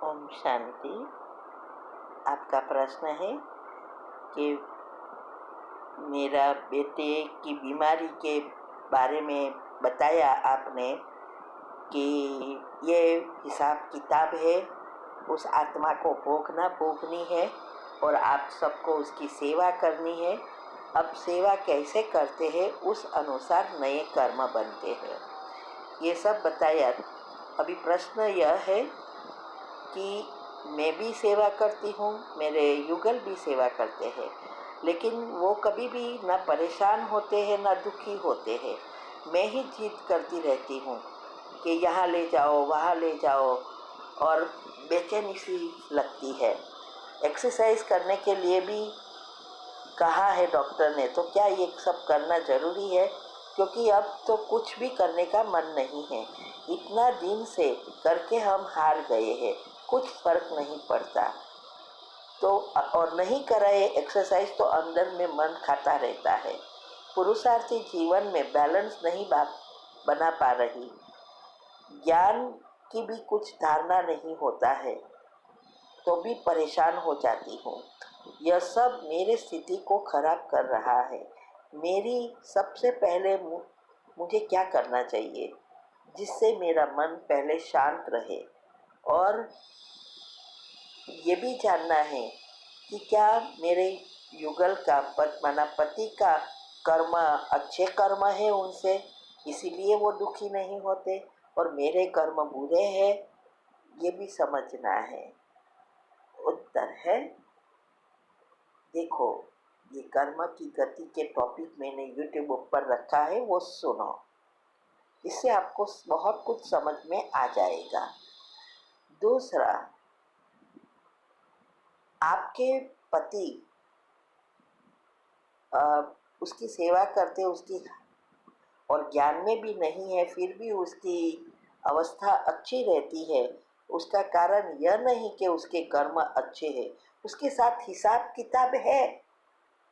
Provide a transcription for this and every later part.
ओम शांति। आपका प्रश्न है कि मेरा बेटे की बीमारी के बारे में बताया आपने कि ये हिसाब किताब है, उस आत्मा को भोगनी है और आप सबको उसकी सेवा करनी है। अब सेवा कैसे करते हैं उस अनुसार नए कर्म बनते हैं, ये सब बताया। अभी प्रश्न यह है कि मैं भी सेवा करती हूँ, मेरे युगल भी सेवा करते हैं, लेकिन वो कभी भी ना परेशान होते हैं ना दुखी होते हैं। मैं ही जिद करती रहती हूँ कि यहाँ ले जाओ वहाँ ले जाओ, और बेचैनी सी लगती है। एक्सरसाइज करने के लिए भी कहा है डॉक्टर ने, तो क्या ये सब करना ज़रूरी है? क्योंकि अब तो कुछ भी करने का मन नहीं है। इतना दिन से करके हम हार गए हैं, कुछ फर्क नहीं पड़ता। तो और नहीं कराए एक्सरसाइज तो अंदर में मन खाता रहता है। पुरुषार्थी जीवन में बैलेंस नहीं बना पा रही, ज्ञान की भी कुछ धारणा नहीं होता है, तो भी परेशान हो जाती हूँ। यह सब मेरी स्थिति को खराब कर रहा है। मेरी सबसे पहले मुझे क्या करना चाहिए जिससे मेरा मन पहले शांत रहे, और ये भी जानना है कि क्या मेरे युगल का पति का कर्म अच्छे कर्म है उनसे, इसीलिए वो दुखी नहीं होते, और मेरे कर्म बुरे हैं, ये भी समझना है। उत्तर है, देखो, ये कर्म की गति के टॉपिक मैंने यूट्यूब पर रखा है, वो सुनो, इससे आपको बहुत कुछ समझ में आ जाएगा। दूसरा, आपके पति उसकी सेवा करते, उसकी और ज्ञान में भी नहीं है, फिर भी उसकी अवस्था अच्छी रहती है। उसका कारण यह नहीं कि उसके कर्म अच्छे हैं, उसके साथ हिसाब किताब है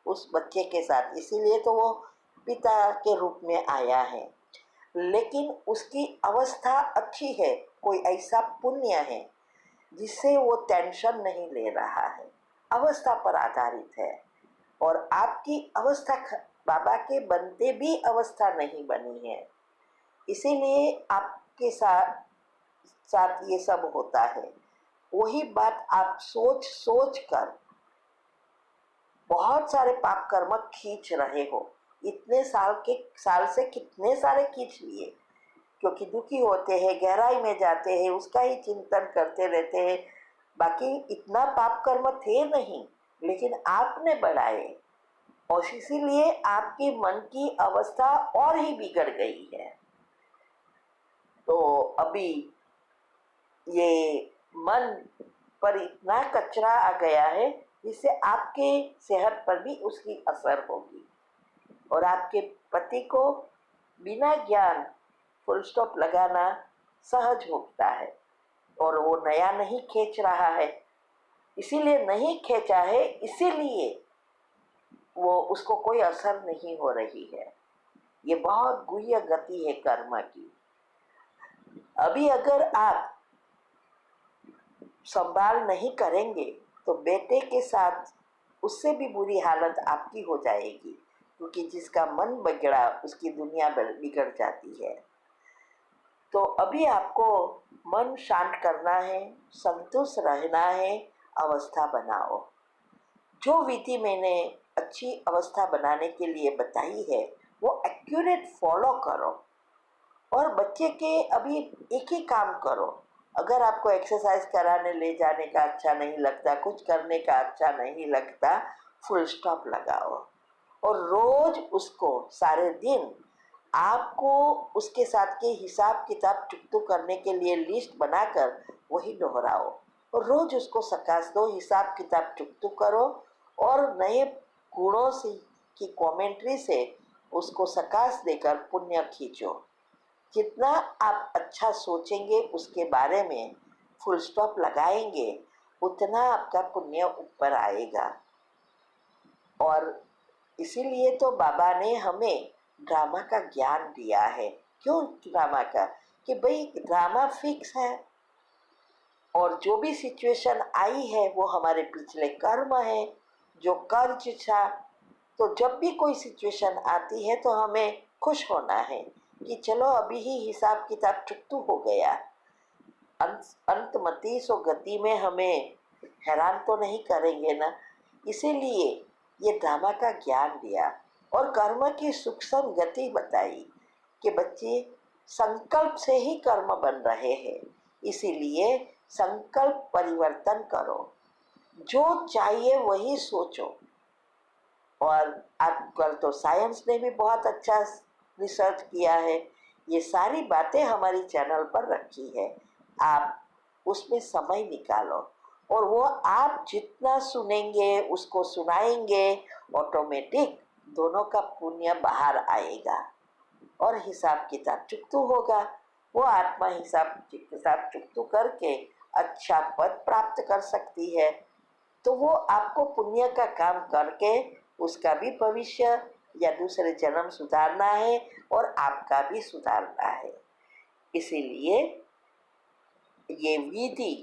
उस बच्चे के साथ, इसीलिए तो वो पिता के रूप में आया है। लेकिन उसकी अवस्था अच्छी है, कोई ऐसा पुण्य है जिससे वो टेंशन नहीं ले रहा है, अवस्था पर आधारित है। और आपकी अवस्था बाबा के बनते भी अवस्था नहीं बनी है, इसीलिए आपके साथ ये सब होता है। वही बात आप सोच सोच कर बहुत सारे पाप कर्म खींच रहे हो। इतने साल से कितने सारे खींच लिए, क्योंकि दुखी होते हैं, गहराई में जाते हैं, उसका ही चिंतन करते रहते हैं। बाकी इतना पाप कर्म थे नहीं, लेकिन आपने बढ़ाए, और इसीलिए आपके मन की अवस्था और ही बिगड़ गई है। तो अभी ये मन पर इतना कचरा आ गया है, जिससे आपके सेहत पर भी उसकी असर होगी, और आपके पति को बिना ज्ञान फुल स्टॉप लगाना सहज होता है, और वो नया नहीं खींच रहा है। इसीलिए नहीं खींचा है, इसीलिए वो उसको कोई असर नहीं हो रही है। ये बहुत गुह्य गति है कर्म की। अभी अगर आप संभाल नहीं करेंगे तो बेटे के साथ उससे भी बुरी हालत आपकी हो जाएगी, क्योंकि जिसका मन बिगड़ा उसकी दुनिया बिगड़ जाती है। तो अभी आपको मन शांत करना है, संतुष्ट रहना है, अवस्था बनाओ। जो विधि मैंने अच्छी अवस्था बनाने के लिए बताई है वो एक्यूरेट फॉलो करो, और बच्चे के अभी एक ही काम करो। अगर आपको एक्सरसाइज कराने ले जाने का अच्छा नहीं लगता, कुछ करने का अच्छा नहीं लगता, फुल स्टॉप लगाओ, और रोज उसको सारे दिन आपको उसके साथ के हिसाब किताब चुकतू करने के लिए लिस्ट बनाकर वही दोहराओ, और रोज उसको सकाश दो, हिसाब किताब चुकतू करो, और नए गुणों से की कमेंट्री से उसको सकाश देकर पुण्य खींचो। जितना आप अच्छा सोचेंगे उसके बारे में, फुल स्टॉप लगाएंगे, उतना आपका पुण्य ऊपर आएगा। और इसीलिए तो बाबा ने हमें ड्रामा का ज्ञान दिया है। क्यों ड्रामा का? कि भाई ड्रामा फिक्स है, और जो भी सिचुएशन आई है वो हमारे पिछले कर्म है, जो कर्ज था। तो जब भी कोई सिचुएशन आती है तो हमें खुश होना है कि चलो अभी ही हिसाब किताब चुकतू हो गया, अंतमति सो गति में हमें हैरान तो नहीं करेंगे ना। इसीलिए ये ड्रामा का ज्ञान दिया और कर्म की सूक्ष्म गति बताई कि बच्चे संकल्प से ही कर्म बन रहे हैं, इसीलिए संकल्प परिवर्तन करो, जो चाहिए वही सोचो। और आजकल तो साइंस ने भी बहुत अच्छा रिसर्च किया है, ये सारी बातें हमारी चैनल पर रखी है, आप उसमें समय निकालो और वो आप जितना सुनेंगे उसको सुनाएंगे, ऑटोमेटिक दोनों का पुण्य बाहर आएगा और हिसाब किताब चुकतू होगा। वो आत्मा हिसाब किताब चुकतू करके अच्छा पद प्राप्त कर सकती है। तो वो आपको पुण्य का काम करके उसका भी भविष्य या दूसरे जन्म सुधारना है और आपका भी सुधारना है। इसीलिए ये विधि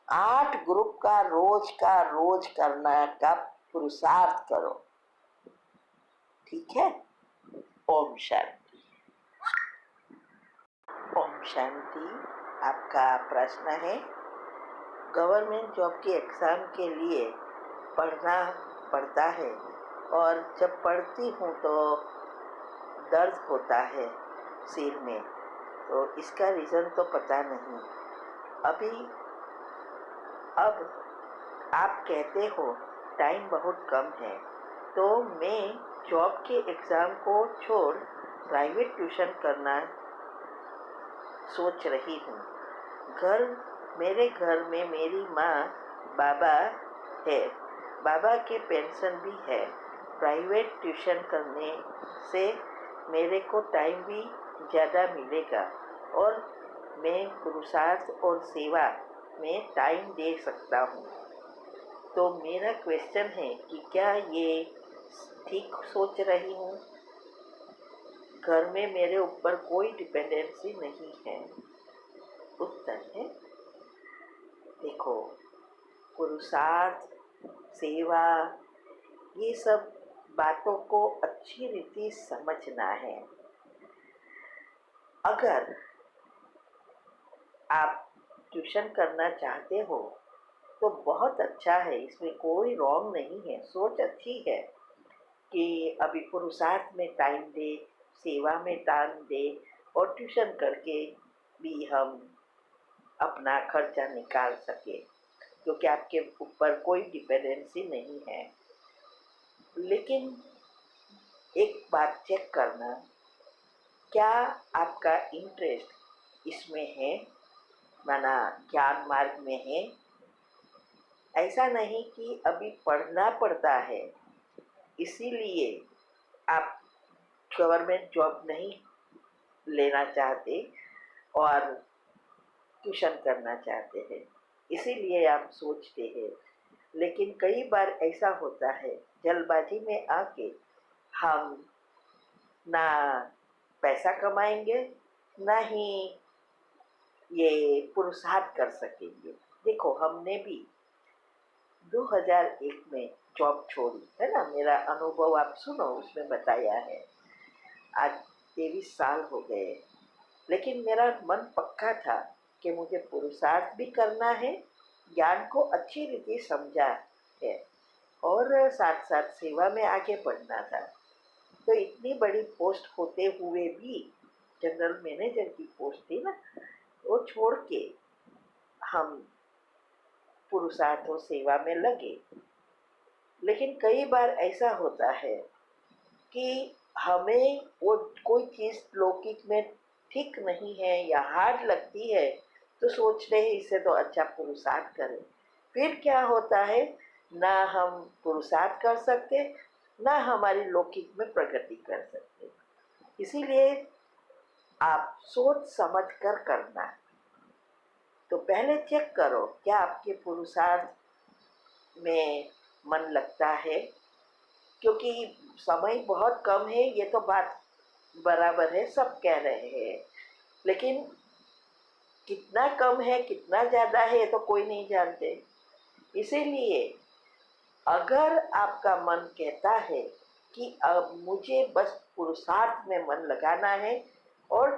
8 ग्रुप का रोज करना का पुरुषार्थ करो, ठीक है। ओम शांति। ओम शांति। आपका प्रश्न है, गवर्नमेंट जॉब के एग्ज़ाम के लिए पढ़ना पड़ता है और जब पढ़ती हूँ तो दर्द होता है सिर में, तो इसका रीज़न तो पता नहीं। अब आप कहते हो टाइम बहुत कम है, तो मैं जॉब के एग्ज़ाम को छोड़ प्राइवेट ट्यूशन करना सोच रही हूँ। मेरे घर में मेरी माँ बाबा है, बाबा के पेंशन भी है। प्राइवेट ट्यूशन करने से मेरे को टाइम भी ज़्यादा मिलेगा और मैं पुरुषार्थ और सेवा में टाइम दे सकता हूँ। तो मेरा क्वेश्चन है कि क्या ये ठीक सोच रही हूँ? घर में मेरे ऊपर कोई डिपेंडेंसी नहीं है। उत्तर है, देखो, पुरुषार्थ, सेवा, ये सब बातों को अच्छी रीति समझना है। अगर आप ट्यूशन करना चाहते हो तो बहुत अच्छा है, इसमें कोई रॉन्ग नहीं है, सोच अच्छी है कि अभी पुरुषार्थ में टाइम दे, सेवा में टाइम दे और ट्यूशन करके भी हम अपना खर्चा निकाल सके, क्योंकि आपके ऊपर कोई डिपेंडेंसी नहीं है। लेकिन एक बात चेक करना, क्या आपका इंटरेस्ट इसमें है, माना ज्ञान मार्ग में है। ऐसा नहीं कि अभी पढ़ना पड़ता है इसीलिए आप गवर्नमेंट जॉब नहीं लेना चाहते और ट्यूशन करना चाहते हैं, इसीलिए आप सोचते हैं। लेकिन कई बार ऐसा होता है, जल्दबाजी में आके हम ना पैसा कमाएंगे ना ही ये पुरुषार्थ कर सकेंगे। देखो, हमने भी 2001 में जॉब छोड़ी है ना, मेरा अनुभव आप सुनो, उसमें बताया है। आज 23 साल हो गए, लेकिन मेरा मन पक्का था कि मुझे पुरुषार्थ भी करना है, ज्ञान को अच्छी रीति समझा है और साथ साथ सेवा में आगे बढ़ना था। तो इतनी बड़ी पोस्ट होते हुए भी, जनरल मैनेजर की पोस्ट थी ना, वो छोड़ के हम पुरुषार्थ और सेवा में लगे। लेकिन कई बार ऐसा होता है कि हमें वो कोई चीज़ लौकिक में ठीक नहीं है या हार्ड लगती है, तो सोचते हैं इससे तो अच्छा पुरुषार्थ करें। फिर क्या होता है, ना हम पुरुषार्थ कर सकते ना हमारी लौकिक में प्रगति कर सकते। इसीलिए आप सोच समझ कर करना। तो पहले चेक करो क्या आपके पुरुषार्थ में मन लगता है, क्योंकि समय बहुत कम है, ये तो बात बराबर है, सब कह रहे हैं। लेकिन कितना कम है कितना ज़्यादा है तो कोई नहीं जानते। इसीलिए अगर आपका मन कहता है कि अब मुझे बस पुरुषार्थ में मन लगाना है और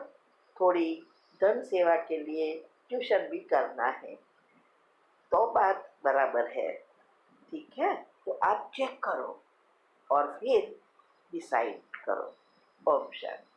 थोड़ी धन सेवा के लिए ट्यूशन भी करना है, तो बात बराबर है, ठीक है। तो आप चेक करो और फिर डिसाइड करो। ओम शांति।